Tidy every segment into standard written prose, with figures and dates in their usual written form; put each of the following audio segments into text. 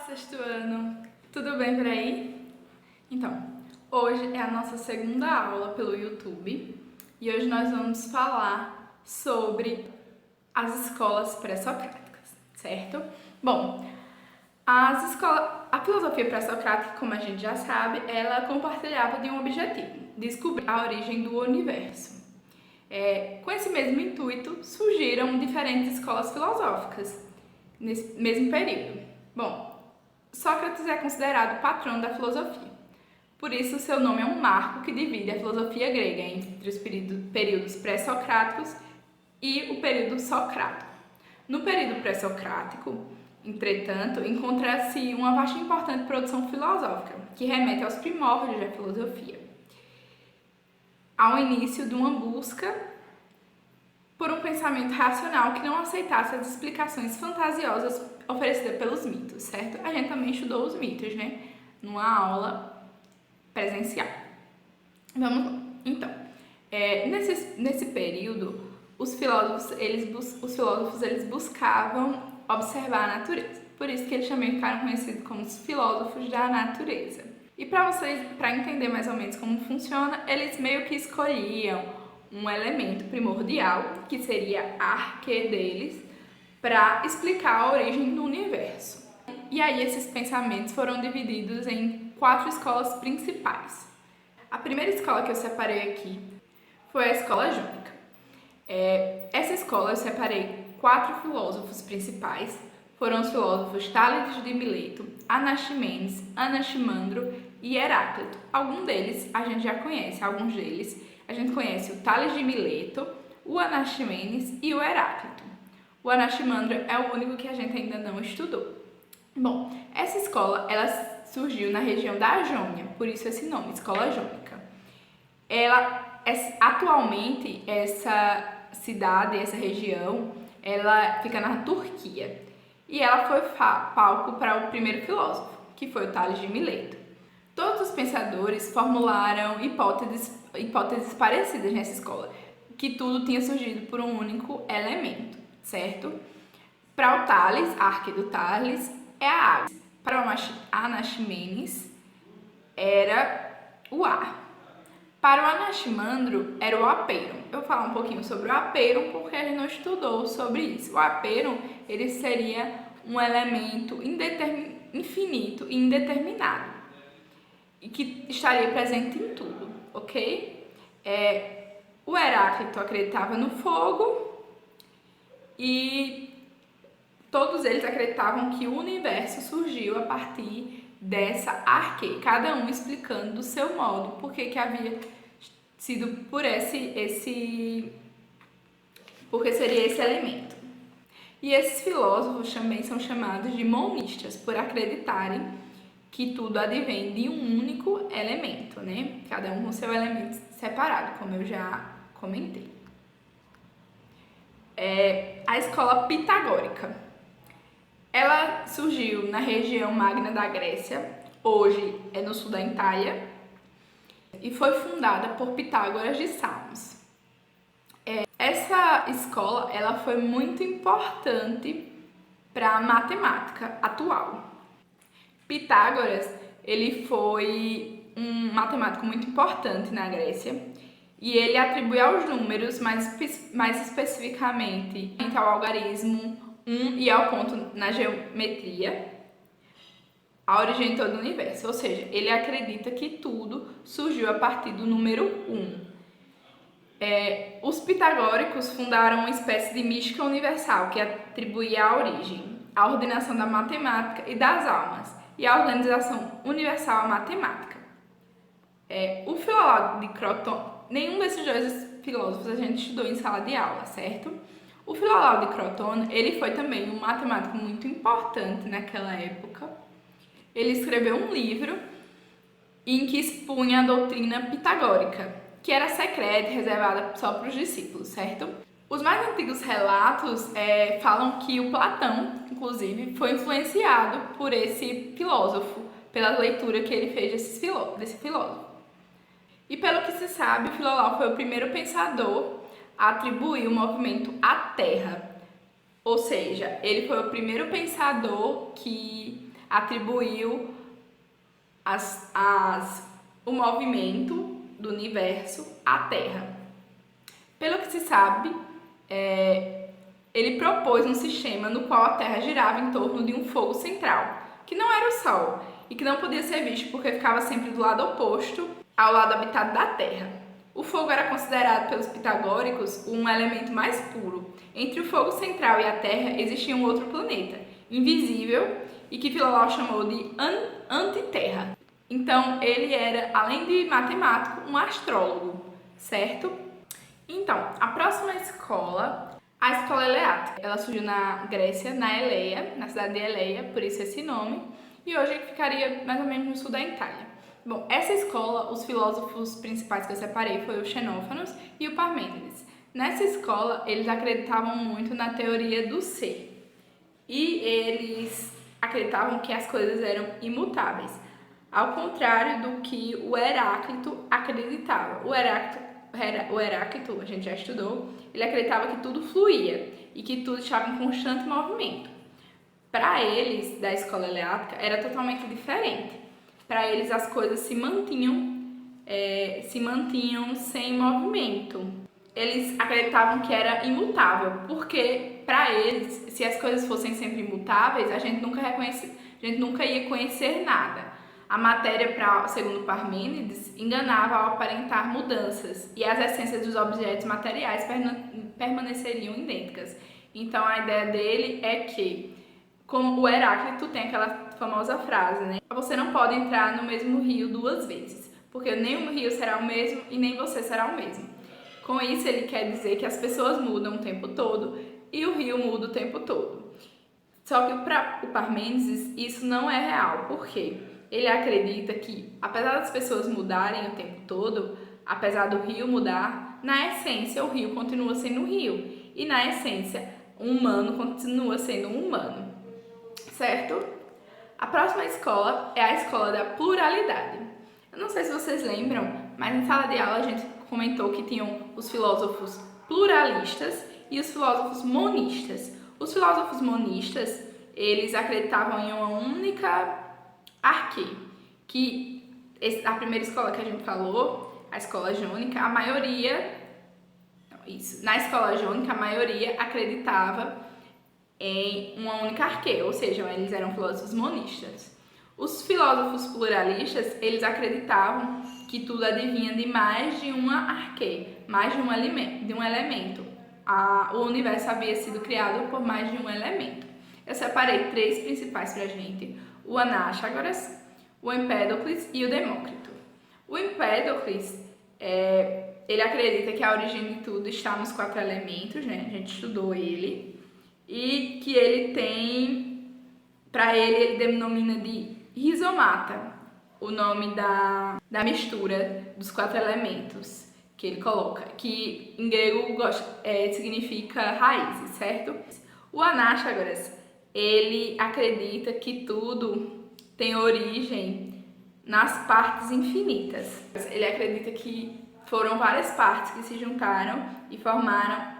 sexto ano! Tudo bem por aí? Então, hoje é a nossa segunda aula pelo YouTube e hoje nós vamos falar sobre as escolas pré-socráticas, certo? Bom, a filosofia pré-socrática, como a gente já sabe, ela compartilhava de um objetivo: descobrir a origem do universo. Com esse mesmo intuito, surgiram diferentes escolas filosóficas nesse mesmo período. Bom, Sócrates é considerado o patrão da filosofia. Por isso, seu nome é um marco que divide a filosofia grega entre os períodos pré-socráticos e o período socrático. No período pré-socrático, entretanto, encontra-se uma vasta e importante produção filosófica, que remete aos primórdios da filosofia, ao início de uma busca por um pensamento racional que não aceitasse as explicações fantasiosas oferecidas pelos mitos, certo? A gente também estudou os mitos, né? Numa aula presencial. Vamos lá. Então, nesse período, os filósofos eles buscavam observar a natureza. Por isso que eles também ficaram conhecidos como os filósofos da natureza. E para entender mais ou menos como funciona, eles meio que escolhiam um elemento primordial, que seria a arque deles, para explicar a origem do universo. E aí esses pensamentos foram divididos em 4 escolas principais. A primeira escola que eu separei aqui foi a escola jônica. Essa escola eu separei 4 filósofos principais. Foram os filósofos Tales de Mileto, Anaximenes, Anaximandro e Heráclito. Alguns deles a gente já conhece, a gente conhece o Tales de Mileto, o Anaximenes e o Heráclito. O Anaximandro é o único que a gente ainda não estudou. Bom, essa escola ela surgiu na região da Jônia, por isso esse nome, Escola Jônica. Atualmente, essa cidade, essa região, ela fica na Turquia. E ela foi palco para o primeiro filósofo, que foi o Tales de Mileto. Todos os pensadores formularam hipóteses parecidas nessa escola, que tudo tinha surgido por um único elemento, certo? Para o Tales, a arque do Tales é a água. Para o Anaximenes era o ar. Para o Anaximandro era o apeiron. Eu vou falar um pouquinho sobre o apeiron porque a gente não estudou sobre isso. O apeiron ele seria um elemento infinito e indeterminado e que estaria presente em tudo, ok? O Heráclito acreditava no fogo e todos eles acreditavam que o universo surgiu a partir dessa arque, cada um explicando do seu modo porque que havia sido porque seria esse elemento. E esses filósofos também são chamados de monistas por acreditarem que tudo advém de um único elemento, né? Cada um com seu elemento separado, como eu já comentei. A escola pitagórica. Ela surgiu na região magna da Grécia, hoje é no sul da Itália, e foi fundada por Pitágoras de Samos. Essa escola ela foi muito importante para a matemática atual. Pitágoras ele foi um matemático muito importante na Grécia e ele atribui aos números, mais especificamente ao algarismo 1 e ao ponto na geometria, a origem de todo o universo. Ou seja, ele acredita que tudo surgiu a partir do número 1. Os pitagóricos fundaram uma espécie de mística universal que atribuía a origem, a ordenação da matemática e das almas e a organização universal à matemática. O Filólogo de Crotone, nenhum desses dois filósofos a gente estudou em sala de aula, certo? O Filólogo de Crotone, ele foi também um matemático muito importante naquela época. Ele escreveu um livro em que expunha a doutrina pitagórica, que era secreta e reservada só para os discípulos, certo? Os mais antigos relatos falam que o Platão, inclusive, foi influenciado por esse filósofo, pela leitura que ele fez desse filósofo. E pelo que se sabe, Filólogo foi o primeiro pensador a atribuir o movimento à Terra. Ou seja, ele foi o primeiro pensador que atribuiu o movimento do universo à Terra. Pelo que se sabe, ele propôs um sistema no qual a Terra girava em torno de um fogo central, que não era o Sol e que não podia ser visto porque ficava sempre do lado oposto ao lado habitado da Terra. O fogo era considerado pelos pitagóricos um elemento mais puro. Entre o fogo central e a Terra existia um outro planeta, invisível, e que Filó chamou de antiterra. Então, ele era, além de matemático, um astrólogo, certo? Então, a próxima escola, a escola eleática. Ela surgiu na Grécia, na Eleia, na cidade de Eleia, por isso esse nome, e hoje ficaria mais ou menos no sul da Itália. Bom, essa escola, os filósofos principais que eu separei foi o Xenófanos e o Parmênides. Nessa escola, eles acreditavam muito na teoria do ser, e eles acreditavam que as coisas eram imutáveis, ao contrário do que o Heráclito acreditava. O Heráclito, a gente já estudou, ele acreditava que tudo fluía e que tudo estava em constante movimento. Para eles, da escola eleática, era totalmente diferente. Para eles, as coisas se mantinham sem movimento. Eles acreditavam que era imutável, porque para eles, se as coisas fossem sempre imutáveis, a gente nunca ia conhecer nada. A matéria, segundo Parmênides, enganava ao aparentar mudanças e as essências dos objetos materiais permaneceriam idênticas. Então, a ideia dele é que, como o Heráclito tem aquela famosa frase, né? Você não pode entrar no mesmo rio duas vezes, porque nem o rio será o mesmo e nem você será o mesmo. Com isso, ele quer dizer que as pessoas mudam o tempo todo e o rio muda o tempo todo. Só que para o Parmênides, isso não é real. Por quê? Ele acredita que, apesar das pessoas mudarem o tempo todo, apesar do rio mudar, na essência o rio continua sendo um rio. E na essência, um humano continua sendo um humano. Certo? A próxima escola é a escola da pluralidade. Eu não sei se vocês lembram, mas em sala de aula a gente comentou que tinham os filósofos pluralistas e os filósofos monistas. Os filósofos monistas, eles acreditavam em uma única arquê, que a primeira escola que a gente falou, a escola jônica, na escola jônica a maioria acreditava em uma única arquê, ou seja, eles eram filósofos monistas. Os filósofos pluralistas, eles acreditavam que tudo adivinha de mais de uma arquê, mais de um elemento. O universo havia sido criado por mais de um elemento. Eu separei 3 principais pra gente: o Anáxagoras, o Empédocles e o Demócrito. O Empédocles, ele acredita que a origem de tudo está nos 4 elementos, né? A gente estudou ele. E que ele ele denomina de rizomata, o nome da mistura dos 4 elementos que ele coloca, que em grego significa raízes, certo? O Anáxagoras, ele acredita que tudo tem origem nas partes infinitas. Ele acredita que foram várias partes que se juntaram e formaram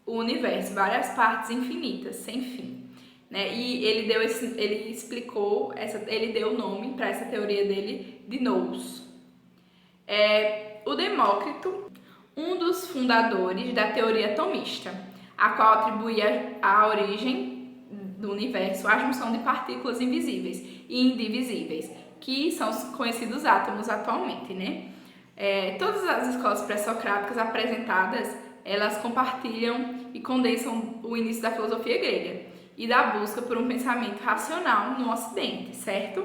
o universo, várias partes infinitas, sem fim, né? E ele deu o nome para essa teoria dele de nous. O Demócrito, um dos fundadores da teoria atomista, a qual atribuía a origem do universo à junção de partículas invisíveis e indivisíveis, que são os conhecidos átomos atualmente, né? Todas as escolas pré-socráticas apresentadas, elas compartilham e condensam o início da filosofia grega e da busca por um pensamento racional no Ocidente, certo?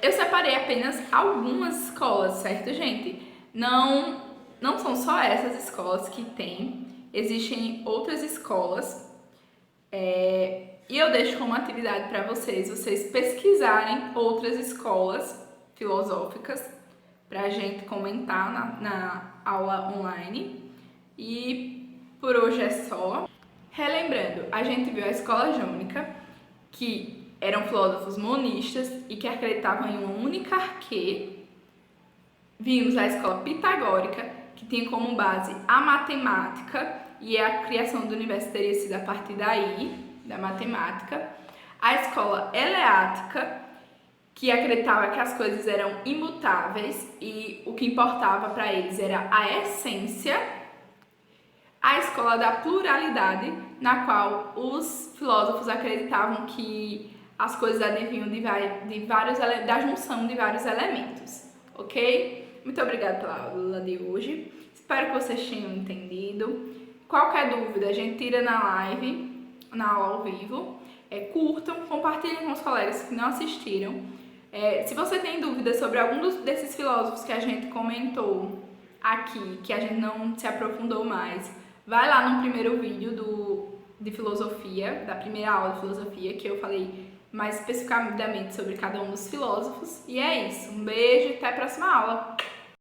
Eu separei apenas algumas escolas, certo, gente? Não são só essas escolas que tem, existem outras escolas, e eu deixo como atividade para vocês pesquisarem outras escolas filosóficas para a gente comentar na aula online. E por hoje é só. Relembrando, a gente viu a escola jônica, que eram filósofos monistas e que acreditavam em uma única arquê. Vimos a escola pitagórica, que tinha como base a matemática, e a criação do universo teria sido a partir daí, da matemática. A escola eleática, que acreditava que as coisas eram imutáveis e o que importava para eles era a essência. A escola da pluralidade, na qual os filósofos acreditavam que as coisas advinham da junção de vários elementos, ok? Muito obrigada pela aula de hoje, espero que vocês tenham entendido. Qualquer dúvida a gente tira na live, na aula ao vivo. Curtam, compartilhem com os colegas que não assistiram. Se você tem dúvidas sobre algum desses filósofos que a gente comentou aqui, que a gente não se aprofundou mais, vai lá no primeiro vídeo de filosofia, da primeira aula de filosofia, que eu falei mais especificamente sobre cada um dos filósofos. E é isso. Um beijo e até a próxima aula!